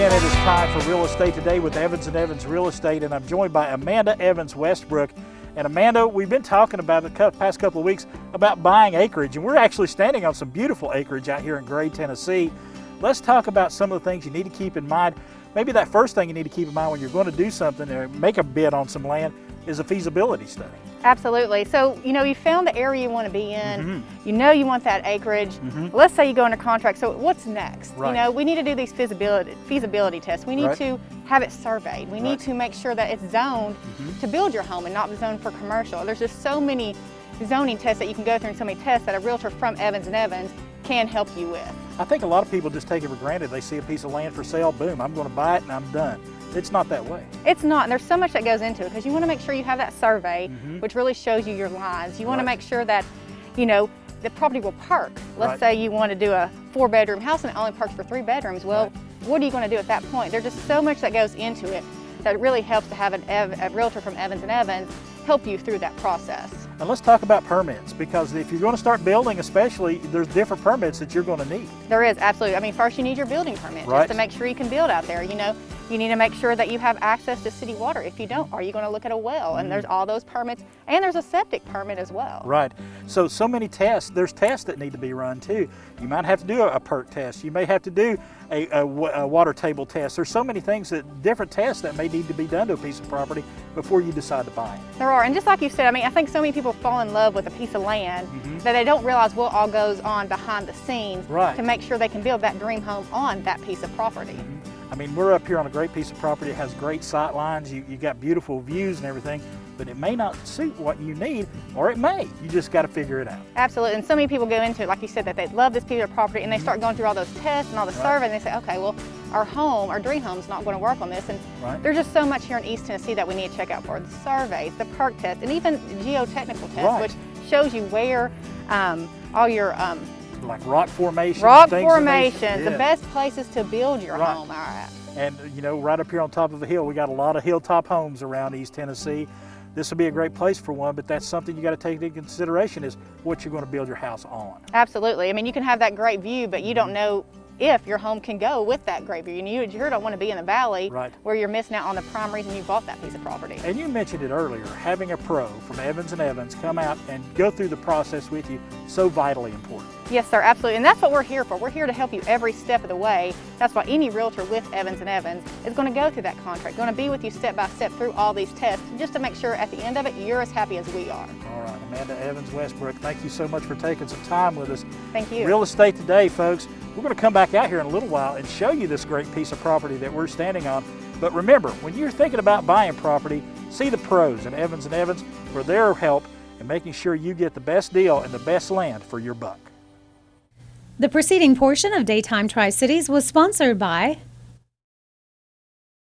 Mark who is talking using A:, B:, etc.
A: again, it is time for Real Estate Today with Evans & Evans Real Estate, and I'm joined by Amanda Evans-Westbrook. And Amanda, we've been talking about the past couple of weeks about buying acreage, and we're actually standing on some beautiful acreage out here in Gray, Tennessee. Let's talk about some of the things you need to keep in mind. Maybe that first thing you need to keep in mind when you're going to do something or make a bid on some land is a feasibility study.
B: Absolutely. So, you found the area you want to be in. You know you want that acreage. Let's say you go under contract. So what's next?
A: Right.
B: We need to do these feasibility tests. We need to have it surveyed. We need to make sure that it's zoned to build your home and not zoned for commercial. There's just so many zoning tests that you can go through and so many tests that a realtor from Evans & Evans can help you with.
A: I think a lot of people just take it for granted. They see a piece of land for sale, boom, I'm going to buy it and I'm done. It's not that way. It's
B: not, and there's so much that goes into it because you want to make sure you have that survey, which really shows you your lines. You want to make sure that, the property will park. Let's say you want to do a 4-bedroom house and it only parks for 3 bedrooms. Well, what are you going to do at that point? There's just so much that goes into it that really helps to have a realtor from Evans & Evans help you through that process.
A: And let's talk about permits, because if you're going to start building especially, there's different permits that you're going to need.
B: There is, absolutely. I mean, first you need your building permit just to make sure you can build out there. You need to make sure that you have access to city water. If you don't, are you going to look at a well? And there's all those permits, and there's a septic permit as well.
A: Right. So many tests. There's tests that need to be run too. You might have to do a perk test. You may have to do a water table test. There's so many things, different tests that may need to be done to a piece of property before you decide to buy it.
B: There are, and just like you said, I think so many people fall in love with a piece of land that they don't realize what all goes on behind the scenes to make sure they can build that dream home on that piece of property.
A: I mean, we're up here on a great piece of property. It has great sight lines. You got beautiful views and everything, but it may not suit what you need, or it may. You just got to figure it out. Absolutely,
B: and so many people go into it, like you said, that they love this piece of property, and they start going through all those tests and all the survey, and they say, okay, well, our dream home is not going to work on this, and there's just so much here in East Tennessee that we need to check out for. The surveys, the perk test, and even geotechnical tests, which shows you where all your
A: like rock formations.
B: The best places to build your home are at.
A: And right up here on top of a hill, we got a lot of hilltop homes around East Tennessee. This would be a great place for one, but that's something you got to take into consideration is what you're going to build your house on.
B: Absolutely. I mean, you can have that great view, but you don't know if your home can go with that great view. And you sure don't want to be in the valley where you're missing out on the prime reason you bought that piece of property.
A: And you mentioned it earlier, having a pro from Evans & Evans come out and go through the process with you, so vitally important.
B: Yes, sir, absolutely. And that's what we're here for. We're here to help you every step of the way. That's why any realtor with Evans & Evans is going to go through that contract, going to be with you step by step through all these tests, just to make sure at the end of it, you're as happy as we are.
A: All right, Amanda Evans-Westbrook, thank you so much for taking some time with us.
B: Thank you.
A: Real Estate Today, folks. We're going to come back out here in a little while and show you this great piece of property that we're standing on. But remember, when you're thinking about buying property, see the pros in Evans & Evans for their help in making sure you get the best deal and the best land for your buck.
C: The preceding portion of Daytime Tri-Cities was sponsored by